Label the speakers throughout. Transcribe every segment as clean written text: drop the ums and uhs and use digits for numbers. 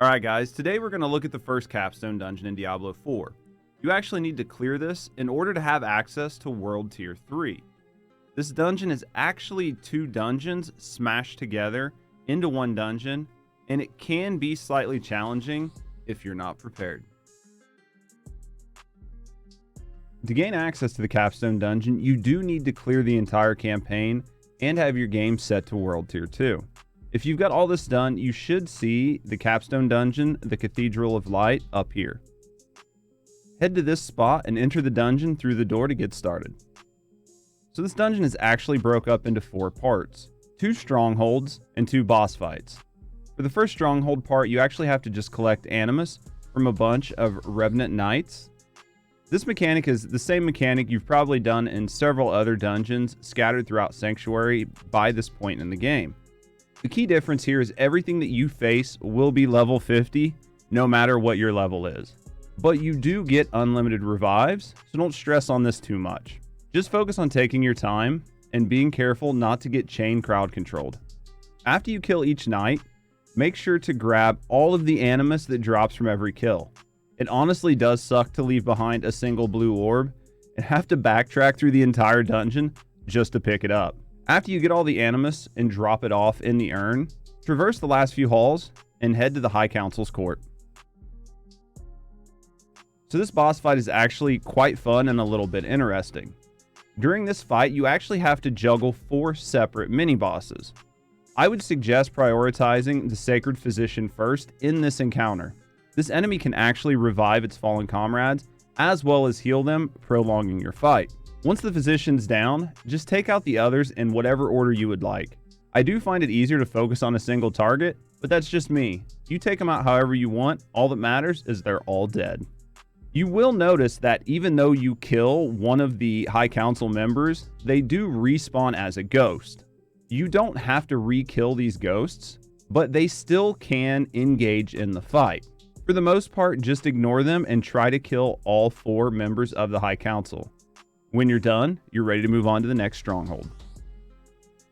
Speaker 1: Alright guys, today we're going to look at the first Capstone dungeon in Diablo 4. You actually need to clear this in order to have access to World Tier 3. This dungeon is actually two dungeons smashed together into one dungeon, and it can be slightly challenging if you're not prepared. To gain access to the Capstone dungeon, you do need to clear the entire campaign and have your game set to World Tier 2. If you've got all this done, you should see the Capstone dungeon, the Cathedral of Light, up here. Head to this spot and enter the dungeon through the door to get started. So this dungeon is actually broke up into 4 parts, 2 strongholds and 2 boss fights. For the first stronghold part, you actually have to just collect animus from a bunch of Revenant Knights. This mechanic is the same mechanic you've probably done in several other dungeons scattered throughout Sanctuary by this point in the game. The key difference here is everything that you face will be level 50, no matter what your level is. But you do get unlimited revives, so don't stress on this too much. Just focus on taking your time and being careful not to get chain crowd controlled. After you kill each knight, make sure to grab all of the animus that drops from every kill. It honestly does suck to leave behind a single blue orb and have to backtrack through the entire dungeon just to pick it up. After you get all the animus and drop it off in the urn, traverse the last few halls and head to the High Council's court. So this boss fight is actually quite fun and a little bit interesting. During this fight, you actually have to juggle 4 separate mini-bosses. I would suggest prioritizing the Sacred Physician first in this encounter. This enemy can actually revive its fallen comrades, as well as heal them, prolonging your fight. Once the Physician's down, just take out the others in whatever order you would like. I do find it easier to focus on a single target, but that's just me. You take them out however you want, all that matters is they're all dead. You will notice that even though you kill one of the High Council members, they do respawn as a ghost. You don't have to re-kill these ghosts, but they still can engage in the fight. For the most part, just ignore them and try to kill all 4 members of the High Council. When you're done, you're ready to move on to the next stronghold.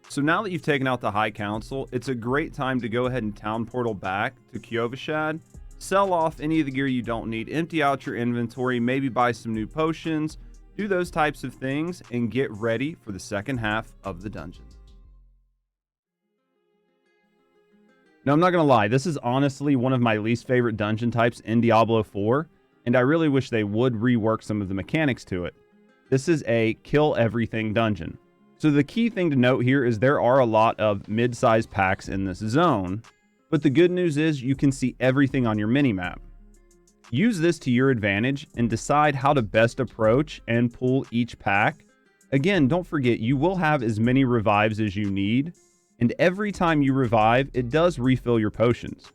Speaker 1: So now that you've taken out the High Council, it's a great time to go ahead and town portal back to Kyovashad, sell off any of the gear you don't need, empty out your inventory, maybe buy some new potions, do those types of things, and get ready for the second half of the dungeon. Now, I'm not going to lie, this is honestly one of my least favorite dungeon types in Diablo 4, and I really wish they would rework some of the mechanics to it. This is a kill everything dungeon. So the key thing to note here is there are a lot of mid-sized packs in this zone, but the good news is you can see everything on your minimap. Use this to your advantage and decide how to best approach and pull each pack. Again, don't forget, you will have as many revives as you need, and every time you revive, it does refill your potions.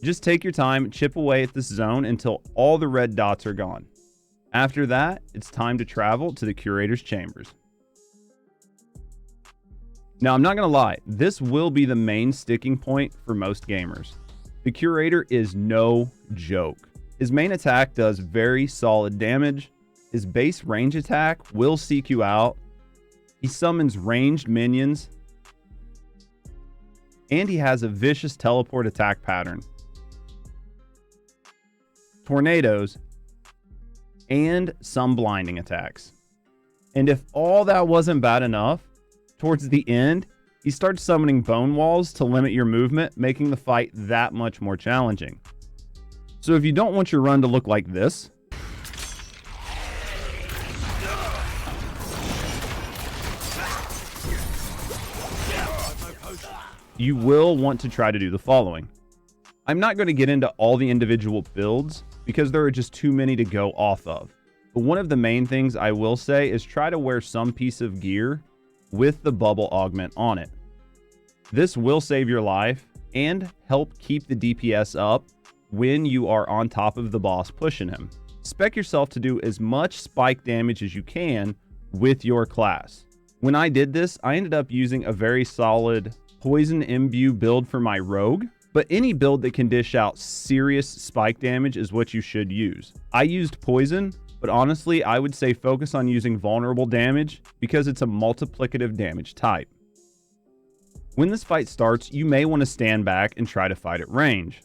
Speaker 1: Just take your time, chip away at this zone until all the red dots are gone. After that, it's time to travel to the Curator's chambers. Now, I'm not going to lie, this will be the main sticking point for most gamers. The Curator is no joke. His main attack does very solid damage. His base range attack will seek you out. He summons ranged minions. And he has a vicious teleport attack pattern, tornadoes, and some blinding attacks. And if all that wasn't bad enough, towards the end, he starts summoning bone walls to limit your movement, making the fight that much more challenging. So if you don't want your run to look like this, you will want to try to do the following. I'm not going to get into all the individual builds because there are just too many to go off of. But one of the main things I will say is try to wear some piece of gear with the bubble augment on it. This will save your life and help keep the DPS up when you are on top of the boss pushing him. Spec yourself to do as much spike damage as you can with your class. When I did this, I ended up using a very solid poison imbue build for my rogue, but any build that can dish out serious spike damage is what you should use. I used poison, but honestly, I would say focus on using vulnerable damage because it's a multiplicative damage type. When this fight starts, you may want to stand back and try to fight at range.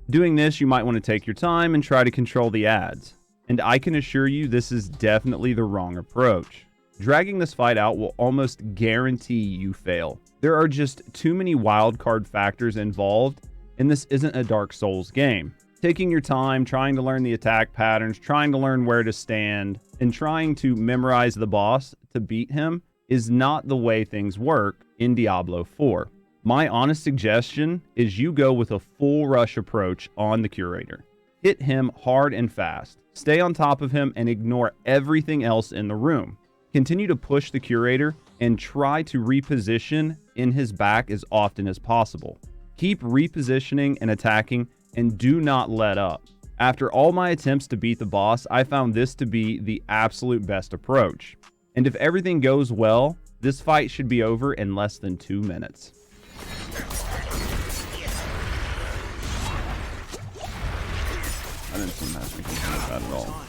Speaker 1: Doing this, you might want to take your time and try to control the ads. And I can assure you this is definitely the wrong approach. Dragging this fight out will almost guarantee you fail. There are just too many wildcard factors involved, and this isn't a Dark Souls game. Taking your time, trying to learn the attack patterns, trying to learn where to stand, and trying to memorize the boss to beat him is not the way things work in Diablo 4. My honest suggestion is you go with a full rush approach on the Curator. Hit him hard and fast. Stay on top of him and ignore everything else in the room. Continue to push the Curator and try to reposition in his back as often as possible. Keep repositioning and attacking and do not let up. After all my attempts to beat the boss, I found this to be the absolute best approach. And if everything goes well, this fight should be over in less than 2 minutes. I didn't see matchmaking like that at all.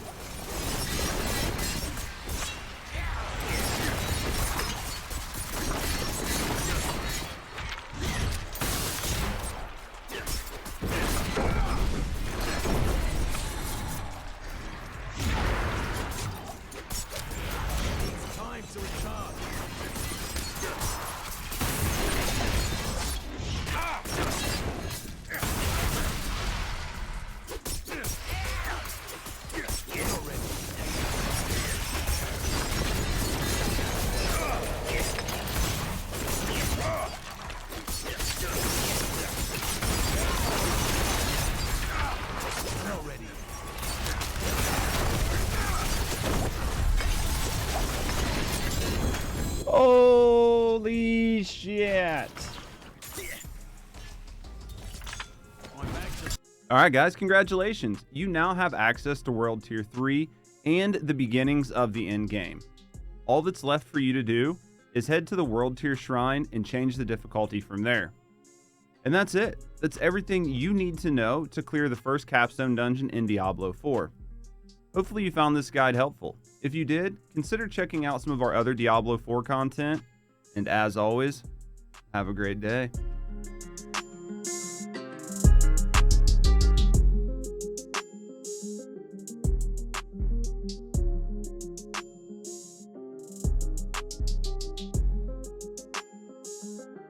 Speaker 1: Holy shit. Alright guys, congratulations. You now have access to World Tier 3 and the beginnings of the end game. All that's left for you to do is head to the World Tier Shrine and change the difficulty from there. And that's it. That's everything you need to know to clear the first Capstone dungeon in Diablo 4. Hopefully you found this guide helpful. If you did, consider checking out some of our other Diablo 4 content. And as always, have a great day.